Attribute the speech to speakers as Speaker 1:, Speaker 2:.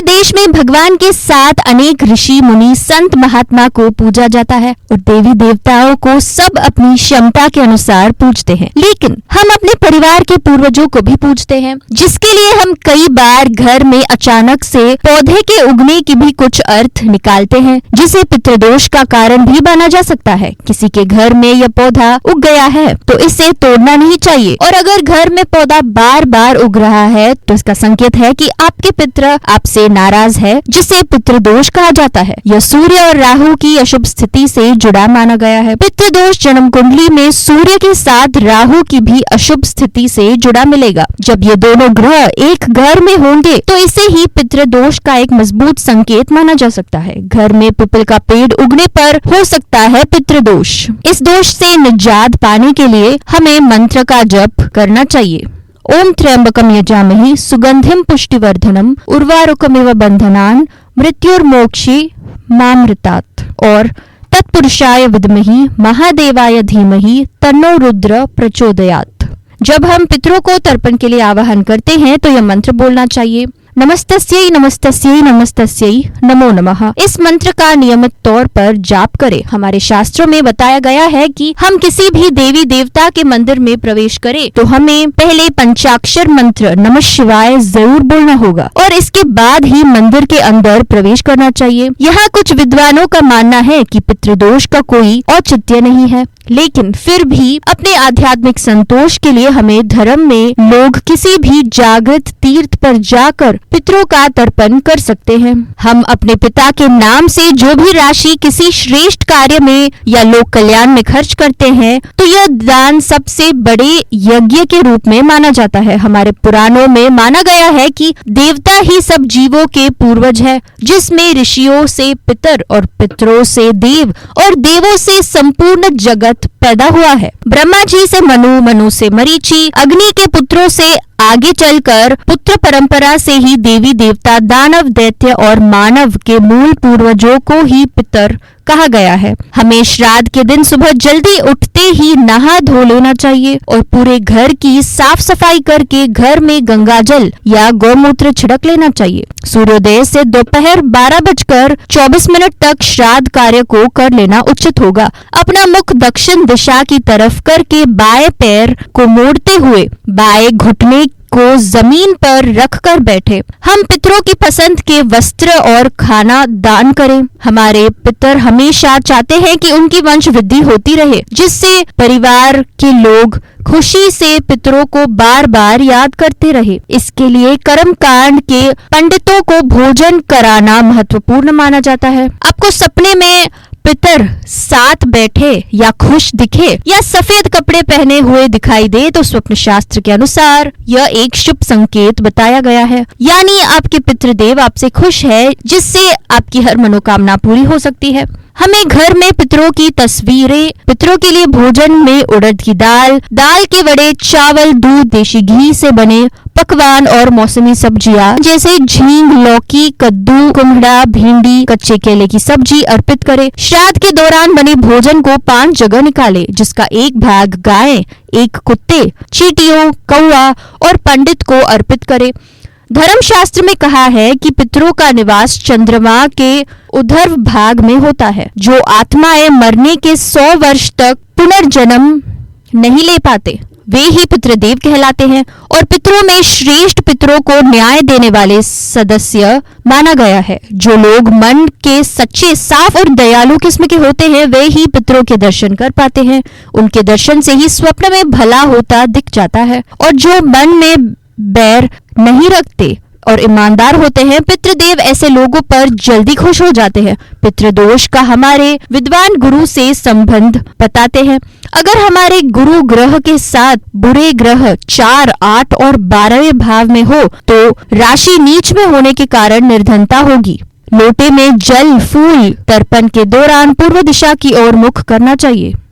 Speaker 1: देश में भगवान के साथ अनेक ऋषि मुनि संत महात्मा को पूजा जाता है और देवी देवताओं को सब अपनी क्षमता के अनुसार पूजते हैं। लेकिन हम अपने परिवार के पूर्वजों को भी पूजते हैं, जिसके लिए हम कई बार घर में अचानक से पौधे के उगने की भी कुछ अर्थ निकालते हैं, जिसे पितृदोष का कारण भी माना जा सकता है। किसी के घर में यह पौधा उग गया है तो इसे तोड़ना नहीं चाहिए, और अगर घर में पौधा बार बार उग रहा है तो इसका संकेत है कि आपके पितृ आपसे नाराज है, जिसे पितृदोष कहा जाता है। यह सूर्य और राहु की अशुभ स्थिति से जुड़ा माना गया है। पितृदोष जन्म कुंडली में सूर्य के साथ राहु की भी अशुभ स्थिति से जुड़ा मिलेगा। जब ये दोनों ग्रह एक घर में होंगे तो इसे ही पितृदोष का एक मजबूत संकेत माना जा सकता है। घर में पीपल का पेड़ उगने पर हो सकता है पितृदोष। इस दोष से निजात पाने के लिए हमें मंत्र का जप करना चाहिए। ओम त्र्यंबकम यजामहे सुगंधिम पुष्टिवर्धनम उर्वारुकमिव बंधनान मृत्युर्मोक्षे मामृतात्, और तत्पुरुषाय विद्महि महादेवाय धीमहि तन्नो रुद्र प्रचोदयात्। जब हम पितरों को तर्पण के लिए आवाहन करते हैं तो यह मंत्र बोलना चाहिए। नमस्तस्यै नमस्तस्यै नमस्तस्यै नमो नमः। इस मंत्र का नियमित तौर पर जाप करें। हमारे शास्त्रों में बताया गया है कि हम किसी भी देवी देवता के मंदिर में प्रवेश करें तो हमें पहले पंचाक्षर मंत्र नमः शिवाय जरूर बोलना होगा और इसके बाद ही मंदिर के अंदर प्रवेश करना चाहिए। यहाँ कुछ विद्वानों का मानना है कि पितृदोष का कोई औचित्य नहीं है, लेकिन फिर भी अपने आध्यात्मिक संतोष के लिए हमें धर्म में लोग किसी भी जागृत तीर्थ पर जाकर पितरों का तर्पण कर सकते हैं। हम अपने पिता के नाम से जो भी राशि किसी श्रेष्ठ कार्य में या लोक कल्याण में खर्च करते हैं तो यह दान सबसे बड़े यज्ञ के रूप में माना जाता है। हमारे पुराणों में माना गया है कि देवता ही सब जीवों के पूर्वज है, जिसमें ऋषियों से पितर और पितरों से देव और देवों से संपूर्ण जगत पैदा हुआ है। ब्रह्मा जी से मनु, मनु से मरीचि, अग्नि के पुत्रों से आगे चलकर पुत्र परंपरा से ही देवी देवता, दानव, दैत्य और मानव के मूल पूर्वजों को ही पितर कहा गया है। हमें श्राद्ध के दिन सुबह जल्दी उठते ही नहा धो लेना चाहिए और पूरे घर की साफ सफाई करके घर में गंगाजल या गौमूत्र छिड़क लेना चाहिए। सूर्योदय से दोपहर 12:24 तक श्राद्ध कार्य को कर लेना उचित होगा। अपना मुख दक्षिण दिशा की तरफ करके बाएं पैर को मोड़ते हुए बाएं घुटने को जमीन पर रखकर बैठे। हम पितरों की पसंद के वस्त्र और खाना दान करें। हमारे पितर हमेशा चाहते हैं कि उनकी वंश वृद्धि होती रहे, जिससे परिवार के लोग खुशी से पितरों को बार बार याद करते रहे। इसके लिए कर्म कांड के पंडितों को भोजन कराना महत्वपूर्ण माना जाता है। आपको सपने में पितर साथ बैठे या खुश दिखे या सफेद कपड़े पहने हुए दिखाई दे तो स्वप्न शास्त्र के अनुसार यह एक शुभ संकेत बताया गया है, यानी आपके पितृदेव आपसे खुश है, जिससे आपकी हर मनोकामना पूरी हो सकती है। हमें घर में पितरों की तस्वीरें, पितरों के लिए भोजन में उड़द की दाल, दाल के वड़े, चावल, दूध, देशी घी से बने पकवान और मौसमी सब्जियां जैसे झींग, लौकी, कद्दू, कुम्हड़ा, भिंडी, कच्चे केले की सब्जी अर्पित करें। श्राद्ध के दौरान बने भोजन को 5 जगह निकालें, जिसका एक भाग गाय, एक कुत्ते, चींटियों, कौआ और पंडित को अर्पित करें। धर्मशास्त्र में कहा है कि पितरों का निवास चंद्रमा के ऊर्ध्व भाग में होता है। जो आत्माएं मरने के 100 वर्ष तक पुनर्जन्म नहीं ले पाते वे ही पितृदेव कहलाते हैं, और पितरों में श्रेष्ठ पितरों को न्याय देने वाले सदस्य माना गया है। जो लोग मन के सच्चे, साफ और दयालु किस्म के होते हैं वे ही पितरों के दर्शन कर पाते हैं। उनके दर्शन से ही स्वप्न में भला होता दिख जाता है, और जो मन में बैर नहीं रखते और ईमानदार होते हैं, पितृदेव ऐसे लोगों पर जल्दी खुश हो जाते हैं। पितृदोष का हमारे विद्वान गुरु से संबंध बताते हैं। अगर हमारे गुरु ग्रह के साथ बुरे ग्रह 4, 8 और 12वें भाव में हो तो राशि नीच में होने के कारण निर्धनता होगी। लोटे में जल, फूल तर्पण के दौरान पूर्व दिशा की ओर मुख करना चाहिए।